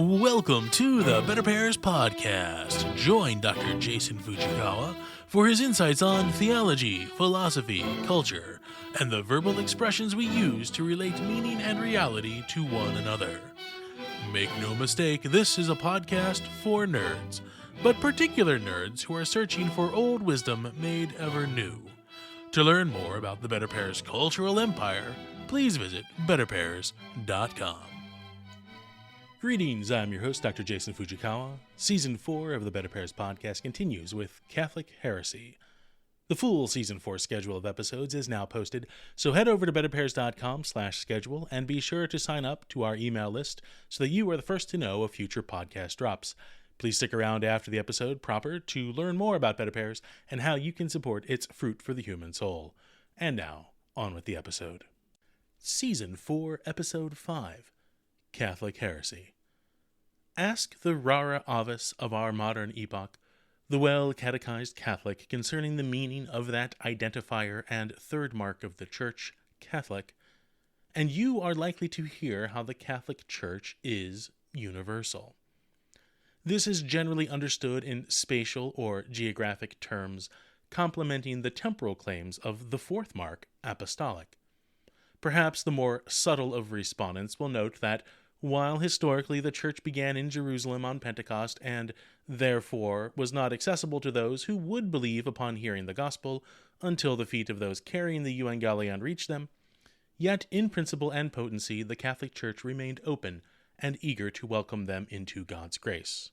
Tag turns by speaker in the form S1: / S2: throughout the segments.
S1: Welcome to the Better Pairs Podcast. Join Dr. Jason Fujikawa for his insights on theology, philosophy, culture, and the verbal expressions we use to relate meaning and reality to one another. Make no mistake, this is a podcast for nerds, but particular nerds who are searching for old wisdom made ever new. To learn more about the Better Pairs cultural empire, please visit betterpairs.com. Greetings, I'm your host, Dr. Jason Fujikawa. Season 4 of the Better Pairs podcast continues with Catholic Heresy. The full Season 4 schedule of episodes is now posted, so head over to betterpairs.com/schedule and be sure to sign up to our email list so that you are the first to know of future podcast drops. Please stick around after the episode proper to learn more about Better Pairs and how you can support its fruit for the human soul. And now, on with the episode. Season 4, Episode 5, Catholic Heresy. Ask the rara avis of our modern epoch, the well-catechized Catholic, concerning the meaning of that identifier and third mark of the Church, Catholic, and you are likely to hear how the Catholic Church is universal. This is generally understood in spatial or geographic terms, complementing the temporal claims of the fourth mark, apostolic. Perhaps the more subtle of respondents will note that while historically the Church began in Jerusalem on Pentecost and therefore was not accessible to those who would believe upon hearing the gospel until the feet of those carrying the euangelion reached them, yet in principle and potency the Catholic Church remained open and eager to welcome them into God's grace.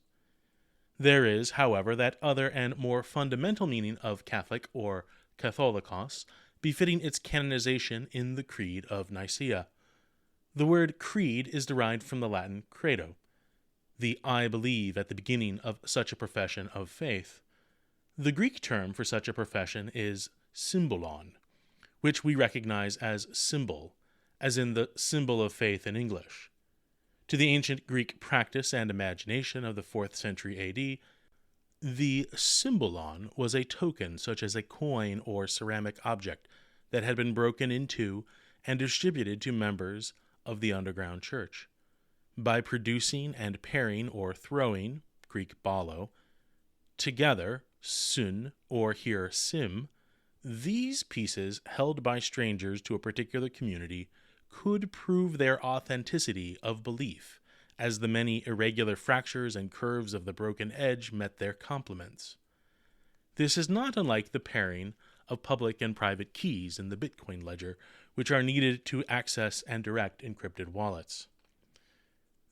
S1: There is, however, that other and more fundamental meaning of Catholic or katholikos, befitting its canonization in the Creed of Nicaea. The word creed is derived from the Latin credo, the I believe at the beginning of such a profession of faith. The Greek term for such a profession is σύμβολον, which we recognize as symbol, as in the symbol of faith in English. To the ancient Greek practice and imagination of the 4th century A.D., the σύμβολον was a token such as a coin or ceramic object that had been broken in two and distributed to members of the underground church. By producing and pairing or throwing, Greek ballо, together, syn, or here sim, these pieces held by strangers to a particular community could prove their authenticity of belief, as the many irregular fractures and curves of the broken edge met their complements. This is not unlike the pairing of public and private keys in the Bitcoin ledger, which are needed to access and direct encrypted wallets.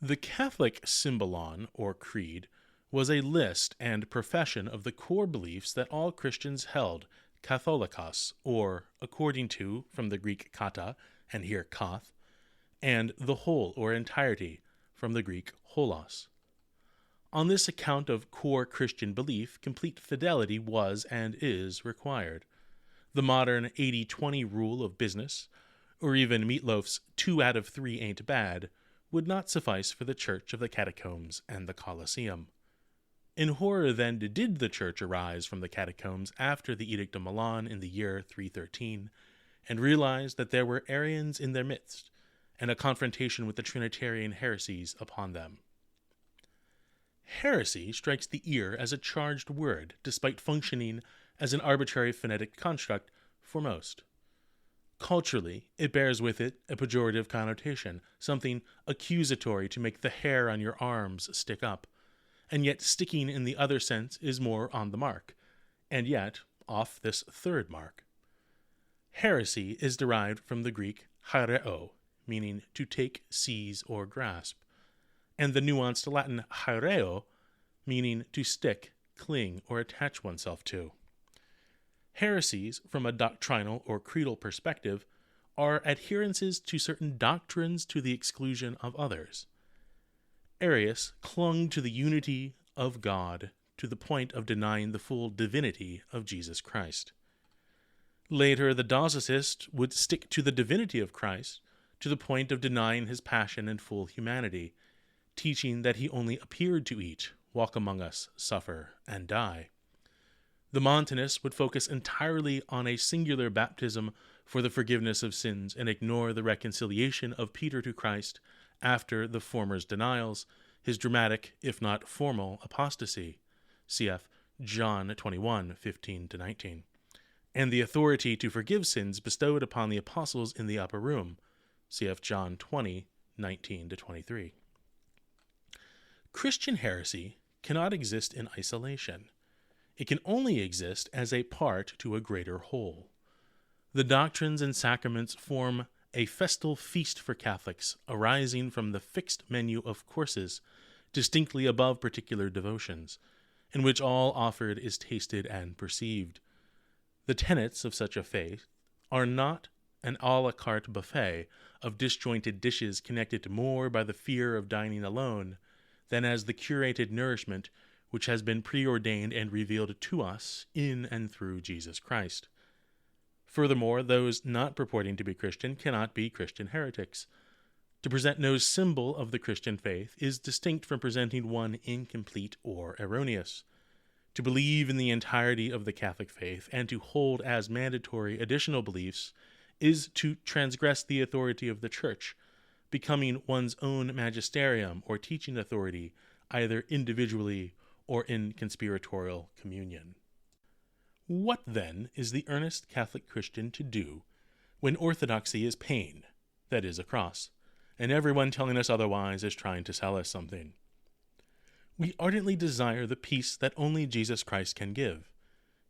S1: The Catholic σύμβολον, or creed, was a list and profession of the core beliefs that all Christians held, katholikos, or according to, from the Greek kata, and here kath, and the whole or entirety, from the Greek holos. On this account of core Christian belief, complete fidelity was and is required. The modern 80-20 rule of business, or even Meatloaf's 2 out of 3 ain't bad, would not suffice for the Church of the Catacombs and the Colosseum. In horror then did the Church arise from the catacombs after the Edict of Milan in the year 313, and realized that there were Arians in their midst, and a confrontation with the Trinitarian heresies upon them. Heresy strikes the ear as a charged word, despite functioning as an arbitrary phonetic construct for most. Culturally, it bears with it a pejorative connotation, something accusatory to make the hair on your arms stick up, and yet sticking in the other sense is more on the mark, and yet off this third mark. Heresy is derived from the Greek haireo, meaning to take, seize, or grasp, and the nuanced Latin haereo, meaning to stick, cling, or attach oneself to. Heresies, from a doctrinal or creedal perspective, are adherences to certain doctrines to the exclusion of others. Arius clung to the unity of God to the point of denying the full divinity of Jesus Christ. Later, the Docetist would stick to the divinity of Christ to the point of denying his passion and full humanity, teaching that he only appeared to eat, walk among us, suffer, and die. The Montanists would focus entirely on a singular baptism for the forgiveness of sins and ignore the reconciliation of Peter to Christ after the former's denials, his dramatic, if not formal, apostasy, cf. John 21:15-19, and the authority to forgive sins bestowed upon the apostles in the upper room, cf. John 20:19-23. Christian heresy cannot exist in isolation. It can only exist as a part to a greater whole. The doctrines and sacraments form a festal feast for Catholics, arising from the fixed menu of courses, distinctly above particular devotions, in which all offered is tasted and perceived. The tenets of such a faith are not an a la carte buffet of disjointed dishes connected more by the fear of dining alone than as the curated nourishment which has been preordained and revealed to us in and through Jesus Christ. Furthermore, those not purporting to be Christian cannot be Christian heretics. To present no symbol of the Christian faith is distinct from presenting one incomplete or erroneous. To believe in the entirety of the Catholic faith and to hold as mandatory additional beliefs is to transgress the authority of the Church, becoming one's own magisterium or teaching authority, either individually or in conspiratorial communion. What, then, is the earnest Catholic Christian to do when orthodoxy is pain, that is, a cross, and everyone telling us otherwise is trying to sell us something? We ardently desire the peace that only Jesus Christ can give,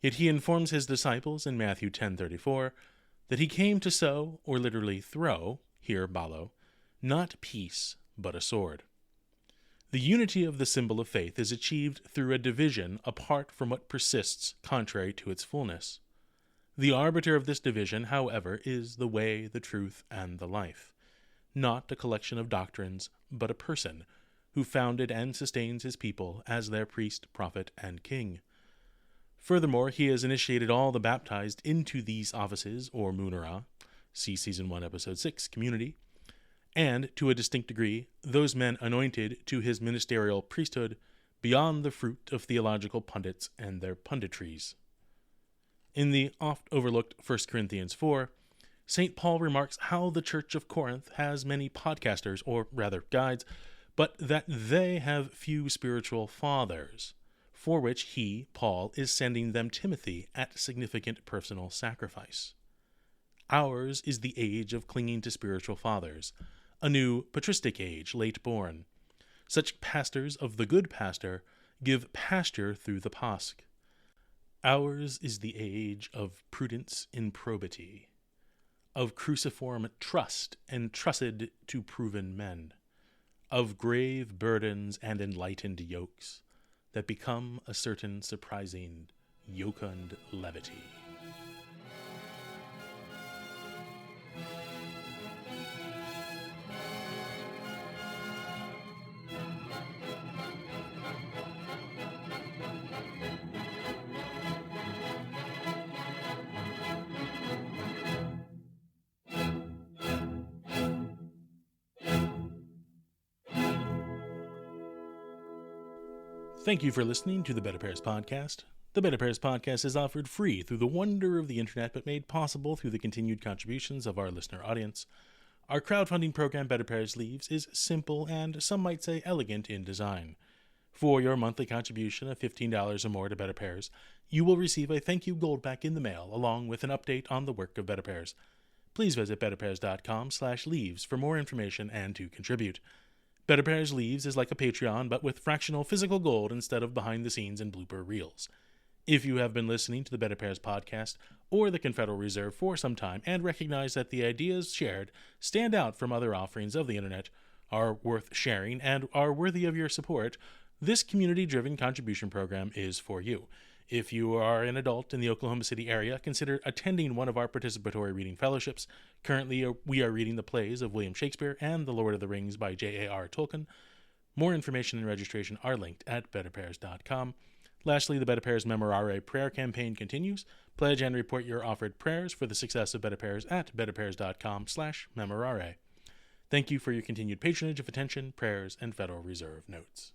S1: yet he informs his disciples in Matthew 10:34 that he came to sow, or literally throw, here ballot, not peace, but a sword. The unity of the symbol of faith is achieved through a division apart from what persists contrary to its fullness. The arbiter of this division, however, is the way, the truth, and the life, not a collection of doctrines, but a person who founded and sustains his people as their priest, prophet, and king. Furthermore, he has initiated all the baptized into these offices, or munera, see Season 1, Episode 6, Community, and, to a distinct degree, those men anointed to his ministerial priesthood beyond the fruit of theological pundits and their punditries. In the oft-overlooked 1 Corinthians 4, St. Paul remarks how the Church of Corinth has many podcasters, or rather guides, but that they have few spiritual fathers, for which he, Paul, is sending them Timothy at significant personal sacrifice. Ours is the age of clinging to spiritual fathers, a new patristic age, late born. Such pastors of the good pastor give pasture through the Pasch. Ours is the age of prudence in probity, of cruciform trust entrusted to proven men, of grave burdens and enlightened yokes that become a certain surprising jocund levity. Thank you for listening to the Better Pairs Podcast. The Better Pairs Podcast is offered free through the wonder of the internet, but made possible through the continued contributions of our listener audience. Our crowdfunding program, Better Pairs Leaves, is simple and, some might say, elegant in design. For your monthly contribution of $15 or more to Better Pairs, you will receive a thank you gold back in the mail, along with an update on the work of Better Pairs. Please visit betterpairs.com/leaves for more information and to contribute. Better Pairs Leaves is like a Patreon, but with fractional physical gold instead of behind-the-scenes and blooper reels. If you have been listening to the Better Pairs Podcast or the Confederal Reserve for some time and recognize that the ideas shared stand out from other offerings of the internet, are worth sharing, and are worthy of your support, this community-driven contribution program is for you. If you are an adult in the Oklahoma City area, consider attending one of our participatory reading fellowships. Currently, we are reading the plays of William Shakespeare and The Lord of the Rings by J.A.R. Tolkien. More information and registration are linked at betterpairs.com. Lastly, the Better Pairs Memorare prayer campaign continues. Pledge and report your offered prayers for the success of Better Pairs at betterpairs.com/memorare. Thank you for your continued patronage of attention, prayers, and Federal Reserve notes.